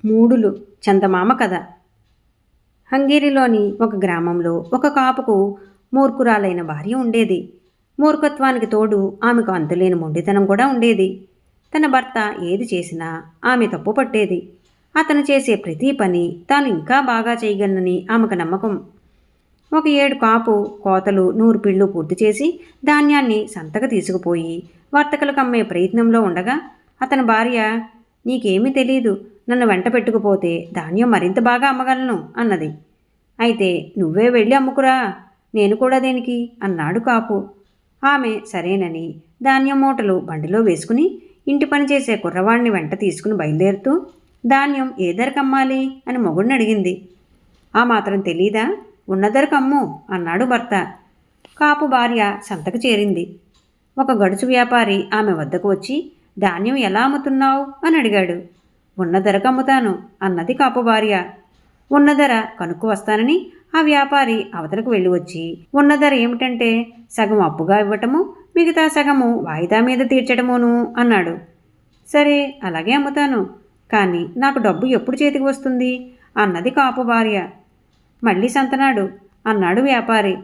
మూడులు చందమామ కథ. హంగేరీలోని ఒక గ్రామంలో ఒక కాపుకు మూర్ఖురాలైన భార్య ఉండేది. మూర్ఖత్వానికి తోడు ఆమెకు అంతులేని మొండితనం కూడా ఉండేది. తన భర్త ఏది చేసినా ఆమె తప్పు పట్టేది. అతను చేసే ప్రతి పని తాను ఇంకా బాగా చేయగలనని ఆమెకు నమ్మకం. ఒక 7 కాపు కోతలు నూర్పిళ్ళు పూర్తి చేసి ధాన్యాన్ని సంతకు తీసుకుపోయి వర్తకులకు అమ్మే ప్రయత్నంలో ఉండగా అతని భార్య, నీకేమీ తెలీదు, నన్ను వెంట పెట్టుకుపోతే ధాన్యం మరింత బాగా అమ్మగలను అన్నది. అయితే నువ్వే వెళ్ళి అమ్ముకురా, నేను కూడా దేనికి అన్నాడు కాపు. ఆమె సరేనని ధాన్యం మూటలు బండిలో వేసుకుని ఇంటి పని చేసే కుర్రవాణ్ణి వెంట తీసుకుని బయలుదేరుతూ ధాన్యం ఏ ధరకు అమ్మాలి అని మొగుడిని అడిగింది. ఆ మాత్రం తెలీదా, ఉన్న ధరకు అమ్ము అన్నాడు భర్త. కాపు భార్య సంతకు చేరింది. ఒక గడుచు వ్యాపారి ఆమె వద్దకు వచ్చి, ధాన్యం ఎలా అమ్ముతున్నావు అని అడిగాడు. ఉన్న ధరకు అమ్ముతాను అన్నది కాపు భార్య. ఉన్న ధర కనుక్కు వస్తానని ఆ వ్యాపారి అవతలకు వెళ్ళి వచ్చి, ఉన్న ధర ఏమిటంటే సగం అప్పుగా ఇవ్వటము, మిగతా సగము వాయిదా మీద తీర్చటమును అన్నాడు. సరే, అలాగే అమ్ముతాను, కానీ నాకు డబ్బు ఎప్పుడు చేతికి వస్తుంది అన్నది కాపు భార్య. మళ్ళీ సంతనాడు అన్నాడు వ్యాపారి.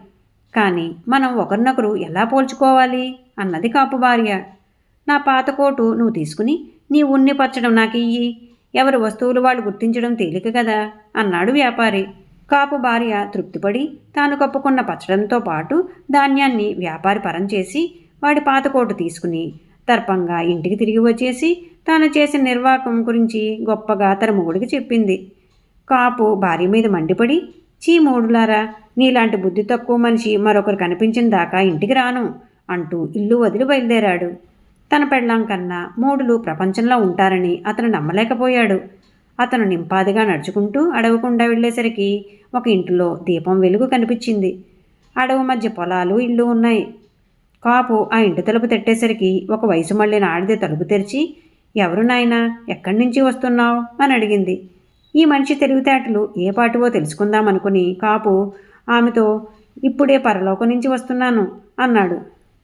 కానీ మనం ఒకరినొకరు ఎలా పోల్చుకోవాలి అన్నది కాపు భార్య. నా పాత కోటు నువ్వు తీసుకుని నీ ఉన్ని పచ్చడం నాకు ఇయ్యి, ఎవరి వస్తువులు వాళ్ళు గుర్తించడం తేలిక కదా అన్నాడు వ్యాపారి. కాపు భార్య తృప్తిపడి తాను కప్పుకున్న పచ్చడంతో పాటు ధాన్యాన్ని వ్యాపారి పరం చేసి వాడి పాత కోటు తీసుకుని తర్పంగా ఇంటికి తిరిగి వచ్చేసి తాను చేసిన నిర్వాహకం గురించి గొప్పగా తన మొగుడికి చెప్పింది. కాపు భార్య మీద మండిపడి, చీ మూడులారా, నీలాంటి బుద్ధి తక్కువ మనిషి మరొకరు కనిపించిన దాకా ఇంటికి రాను అంటూ ఇల్లు వదిలి బయలుదేరాడు. తన పెళ్ళాం కన్నా మూడులు ప్రపంచంలో ఉంటారని అతను నమ్మలేకపోయాడు. అతను నింపాదిగా నడుచుకుంటూ అడవకుండా వెళ్ళేసరికి ఒక ఇంటిలో దీపం వెలుగు కనిపించింది. అడవి మధ్య పొలాలు, ఇల్లు ఉన్నాయి. కాపు ఆ ఇంటి తలుపు తట్టేసరికి ఒక వయసు మళ్ళిన ఆడిదే తలుపు తెరిచి, ఎవరు నాయనా, ఎక్కడి నుంచి వస్తున్నావు అని అడిగింది. ఈ మనిషి తెలివితేటలు ఏ పాటివో తెలుసుకుందామనుకుని కాపు ఆమెతో, ఇప్పుడే పరలోకం నుంచి వస్తున్నాను అన్నాడు.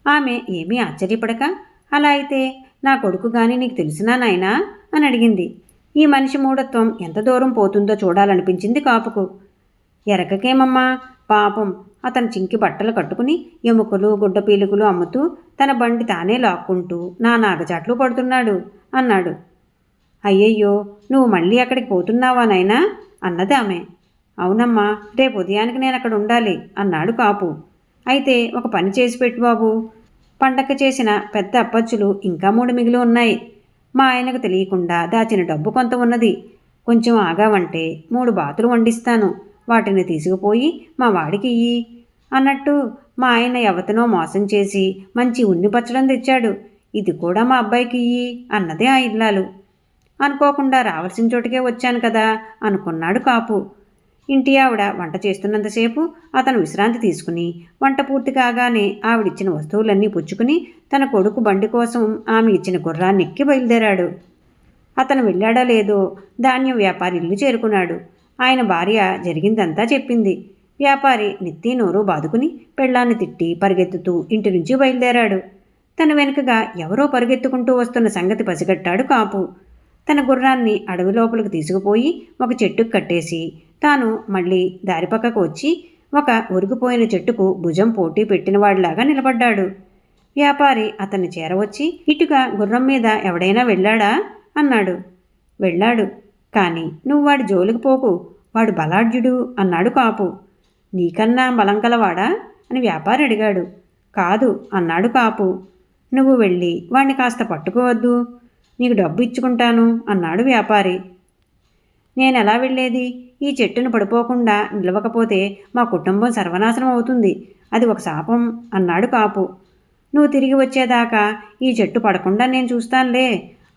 ఆమె ఏమీ ఆశ్చర్యపడక, అలా అయితే నా కొడుకు గాని నీకు తెలిసినా నాయనా అని అడిగింది. ఈ మనిషి మూఢత్వం ఎంత దూరం పోతుందో చూడాలనిపించింది కాపుకు. ఎరకకేమమ్మా, పాపం అతను చింకి బట్టలు కట్టుకుని ఎముకలు గుడ్డ పీలుకలు అమ్ముతూ తన బండి తానే లాక్కుంటూ నా నాగచాట్లు పడుతున్నాడు అన్నాడు. అయ్యయ్యో, నువ్వు మళ్ళీ అక్కడికి పోతున్నావా నాయనా అన్నది ఆమె. అవునమ్మా, రేపు ఉదయానికి నేను అక్కడ ఉండాలి అన్నాడు కాపు. అయితే ఒక పని చేసి పెట్టు బాబు, పండగ చేసిన పెద్ద అప్పచ్చులు ఇంకా 3 మిగిలి ఉన్నాయి. మా ఆయనకు తెలియకుండా దాచిన డబ్బు కొంత ఉన్నది. కొంచెం ఆగావంటే 3 బాతులు వండిస్తాను, వాటిని తీసుకుపోయి మా వాడికి ఇయ్యి అన్నట్టు మా ఆయన ఎవతనో మోసం చేసి మంచి ఉన్ని పచ్చడం తెచ్చాడు, ఇది కూడా మా అబ్బాయికి ఇయ్యి అన్నదే ఆ ఇల్లాలు. అనుకోకుండా రావాల్సిన చోటుకే వచ్చాను కదా అనుకున్నాడు కాపు. ఇంటి ఆవిడ వంట చేస్తున్నంతసేపు అతను విశ్రాంతి తీసుకుని వంట పూర్తి కాగానే ఆవిడిచ్చిన వస్తువులన్నీ పుచ్చుకుని తన కొడుకు బండి కోసం ఆమె ఇచ్చిన గుర్రాన్ని ఎక్కి బయలుదేరాడు. అతను వెళ్ళాడో లేదో ధాన్యం వ్యాపారి ఇల్లు చేరుకున్నాడు. ఆయన భార్య జరిగిందంతా చెప్పింది. వ్యాపారి నెత్తి నోరు బాదుకుని పెళ్ళాన్ని తిట్టి పరిగెత్తుతూ ఇంటి నుంచి బయలుదేరాడు. తన వెనుకగా ఎవరో పరిగెత్తుకుంటూ వస్తున్న సంగతి పసిగట్టాడు కాపు. తన గుర్రాన్ని అడవి లోపలికి తీసుకుపోయి ఒక చెట్టుకు కట్టేసి తాను మళ్ళీ దారిపక్కకు వచ్చి ఒక ఒరిగిపోయిన చెట్టుకు భుజం పోటీ పెట్టినవాడిలాగా నిలబడ్డాడు. వ్యాపారి అతన్ని చేరవచ్చి, ఇటుగా గుర్రం మీద ఎవడైనా వెళ్ళాడా అన్నాడు. వెళ్ళాడు, కానీ నువ్వు వాడి జోలికి పోకు, వాడు బలాఢ్యుడు అన్నాడు కాపు. నీకన్నా బలం కలవాడా అని వ్యాపారి అడిగాడు. కాదు అన్నాడు కాపు. నువ్వు వెళ్ళి వాడిని కాస్త పట్టుకోవద్దు, నీకు డబ్బు ఇచ్చుకుంటాను అన్నాడు వ్యాపారి. నేనెలా వెళ్ళేది, ఈ చెట్టును పడిపోకుండా నిలవకపోతే మా కుటుంబం సర్వనాశనం అవుతుంది, అది ఒక శాపం అన్నాడు కాపు. నువ్వు తిరిగి వచ్చేదాకా ఈ చెట్టు పడకుండా నేను చూస్తానులే,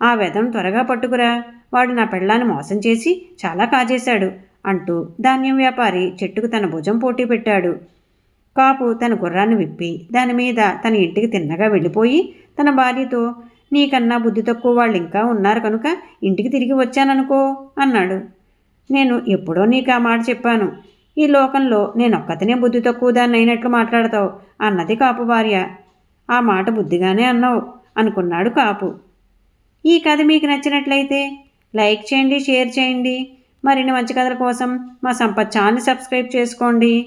ఆ వెధం త్వరగా పట్టుకురా, వాడు నా పెళ్ళాన్ని మోసం చేసి చాలా కాజేశాడు అంటూ ధాన్యం వ్యాపారి చెట్టుకు తన భుజం పోటీ పెట్టాడు. కాపు తన గుర్రాన్ని విప్పి దాని మీద తన ఇంటికి తిన్నగా వెళ్ళిపోయి తన భార్యతో, నీకన్నా బుద్ధి తక్కువ వాళ్ళు ఇంకా ఉన్నారు కనుక ఇంటికి తిరిగి వచ్చాననుకో అన్నాడు. నేను ఎప్పుడో నీకు ఆ మాట చెప్పాను, ఈ లోకంలో నేనొక్కతనే బుద్ధి తక్కువ దాన్ని అయినట్లు మాట్లాడతావు అన్నది కాపు భార్య. ఆ మాట బుద్ధిగానే అన్నావు అనుకున్నాడు కాపు. ఈ కథ మీకు నచ్చినట్లయితే లైక్ చేయండి, షేర్ చేయండి. మరిన్ని మంచి కథల కోసం మా సంపత్ ఛానల్ సబ్స్క్రైబ్ చేసుకోండి.